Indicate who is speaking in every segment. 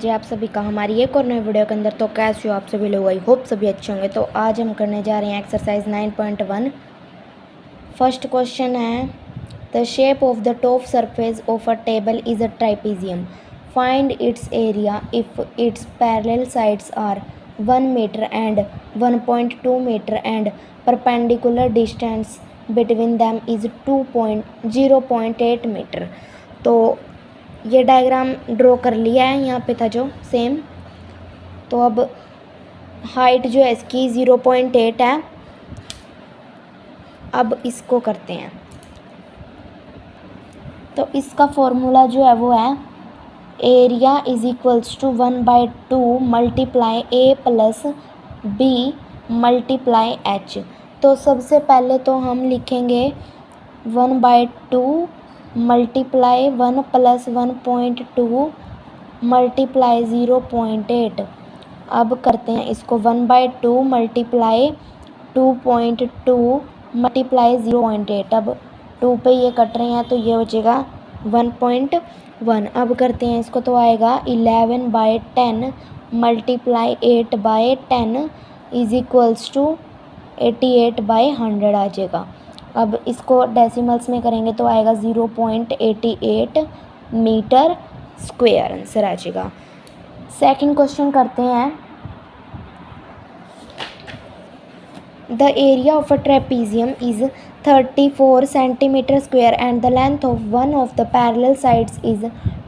Speaker 1: जी आप सभी का हमारी एक और नई वीडियो के अंदर। तो कैसे हो आप सभी लोग? आई होप सभी अच्छे होंगे। तो आज हम करने जा रहे हैं एक्सरसाइज 9.1। फर्स्ट क्वेश्चन है, the shape of the top surface of a table is a trapezium. Find its area if its parallel sides are 1 metre and 1.2 metre and perpendicular distance between them is 0.8 metre. तो ये diagram draw कर लिया है, यहाँ पे था जो same. तो अब हाइट जो है इसकी 0.8 है। अब इसको करते हैं। तो इसका फॉर्मूला जो है वो है area is equals to 1/2 multiply A plus B multiply H. तो सबसे पहले तो हम लिखेंगे 1/2 मल्टीप्लाई 1 प्लस 1.2 मल्टीप्लाई 0.8। अब करते हैं इसको 1/2 मल्टीप्लाई 2.2 मल्टीप्लाई 0.8। अब 2 पे ये कट रहे हैं तो ये बचेगा 1.1। अब करते हैं इसको, तो आएगा 11/10 मल्टीप्लाई 8/10 इज इक्वल्स टू 88/100 आ जाएगा। अब इसको डेसिमल्स में करेंगे तो आएगा 0.88 मीटर स्क्वायर आंसर आ जाएगा। सेकंड क्वेश्चन करते हैं, the area of a trapezium is 34 centimetre square and the length of one of the parallel sides is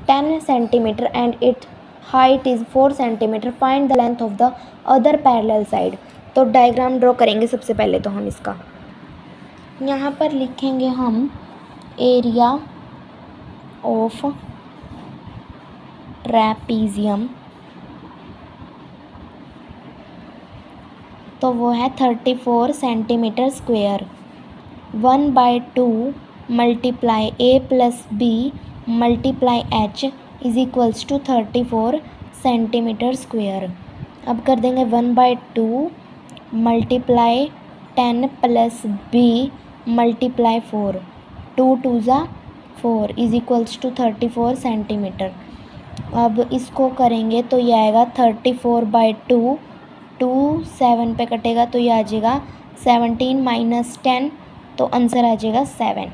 Speaker 1: 10 centimetre and it height is 4 centimetre. Find the length of the other parallel side. तो diagram draw करेंगे सबसे पहले तो हम इसका। यहाँ पर लिखेंगे हम एरिया ऑफ ट्रेपीजियम, तो वो है 34 centimetre square. 1/2 multiply A plus B multiply H is equals to 34 centimetre square. अब कर देंगे 1/2 मल्टीप्लाई 10 प्लस बी मल्टीप्लाई 4, 2 2 ज़ा 4 इज इक्वल्स टू 34 सेंटीमीटर। अब इसको करेंगे तो ये आएगा 34/2, 2 7 पे कटेगा तो ये आ जाएगा 17 माइनस 10, तो आंसर आ जाएगा 7।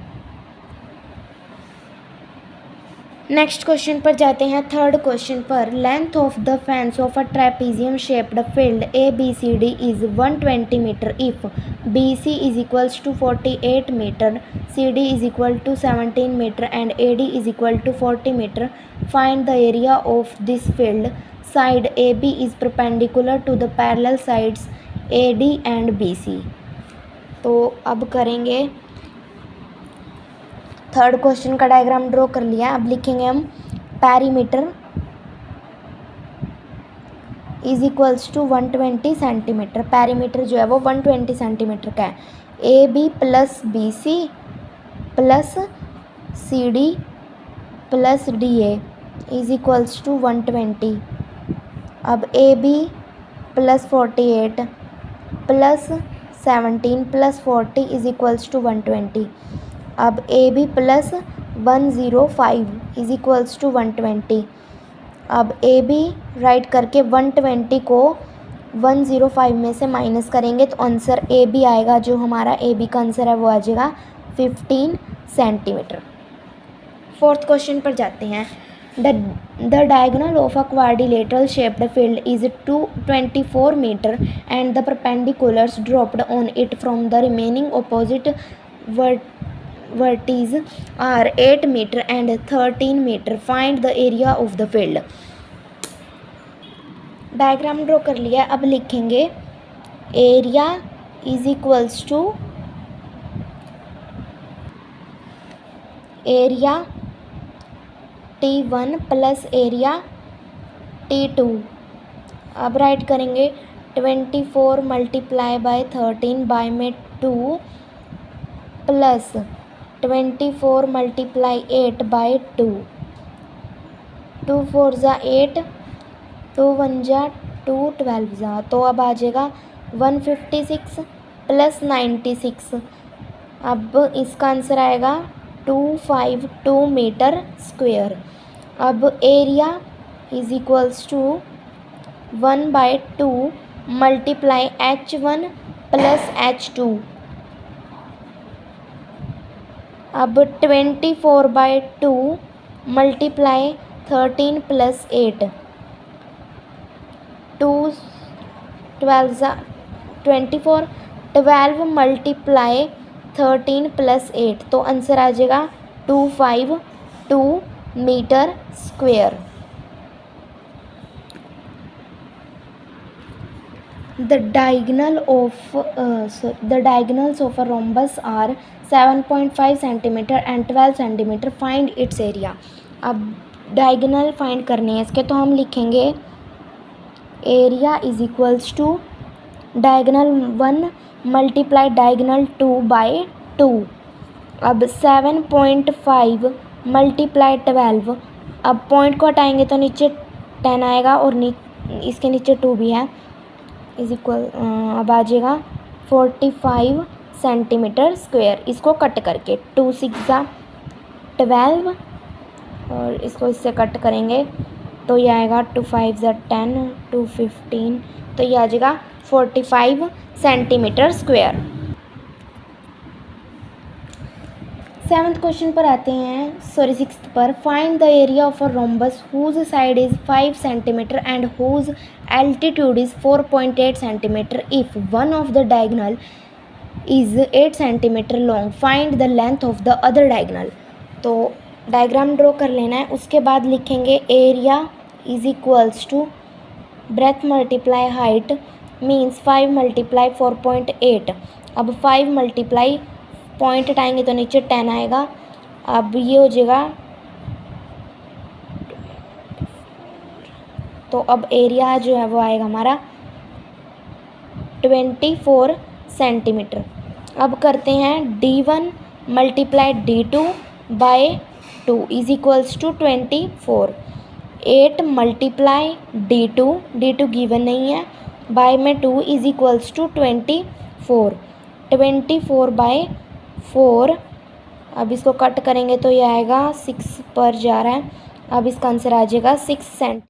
Speaker 1: नेक्स्ट क्वेश्चन पर जाते हैं। थर्ड क्वेश्चन पर, length of the fence of a trapezium shaped field ABCD is 120 metre if BC is equals to 48 metre, CD is equal to 17 metre and AD is equal to 40 metre. Find the area of this field. Side AB is perpendicular to the parallel sides AD and BC। तो अब करेंगे, third question का diagram draw कर लिया। अब लिखेंगे हम perimeter is equals to 120 centimetre. Perimeter जो है वो 120 सेंटीमीटर का है। AB plus BC plus CD plus DA is equals to 120। अब AB plus 48 plus 17 plus 40 is equals to 120। अब AB plus 105 is equals to 120। अब AB राइट करके 120 को 105 में से माइनस करेंगे तो आंसर AB आएगा। जो हमारा AB का आंसर है वो आ जाएगा 15 सेंटीमीटर। फोर्थ क्वेश्चन पर जाते हैं। The diagonal of a quadrilateral shaped field is 24 metre and the perpendiculars dropped on it from the remaining opposite vertices are 8 meter and 13 meter. Find the area of the field. Diagram draw कर लिया। अब लिखेंगे area is equals to area T1 plus area T2। अब right करेंगे 24 multiply by 13 bye में 2 plus 24 multiply 8 by 2, 2 4 ज़ा 8, 2 1 ज़ा 2, 12 ज़ा। तो अब आ जाएगा 156 प्लस 96। अब इसका आंसर आएगा 252 मीटर स्क्वायर। अब area is equals to 1/2 multiply H1 plus H2। अब 24/2 मल्टीप्लाई 13 प्लस 8, 2 12 24, 12 मल्टीप्लाई 13 प्लस 8, तो आंसर आ जाएगा 252 metre square. The diagonals of a rhombus are 7.5 cm and 12 cm. Find its area। अब diagonal find करनी है इसके, तो हम लिखेंगे area is equals to diagonal 1 multiply diagonal 2/2। अब 7.5 मल्टीप्लाई 12, अब पॉइंट को हटाएंगे तो नीचे 10 आएगा और इसके नीचे 2 भी है, इज इक्वल अब आ जाएगा 45 सेंटीमीटर स्क्वेयर। इसको कट करके 2 6 12 और इसको इससे कट करेंगे तो ये आएगा 2 5 10 2 15, तो ये आ जाएगा 45 सेंटीमीटर स्क्वेयर। 7th क्वेश्चन पर आते हैं, 6th पर। Find the area of a rhombus whose side is 5 centimetre and whose altitude is 4.8 centimetre if one of the diagonal is 8 centimetre long. Find the length of the other diagonal. तो diagram draw कर लेना है, उसके बाद लिखेंगे area is equals to breadth multiply height means 5 multiply 4.8। अब 5 multiply point हटाएंगे तो नीचे 10 आएगा, अब ये हो जाएगा, तो अब एरिया जो है वो आएगा हमारा 24 सेंटीमीटर। अब करते हैं D1 multiply D2/2 is equals to 24। 8 multiply D2 given नहीं है, बाय में 2 इज इक्वल्स टू 24। 24/4, अब इसको कट करेंगे तो ये आएगा 6 पर जा रहा है, अब इसका आंसर आ जाएगा 6 सेंट।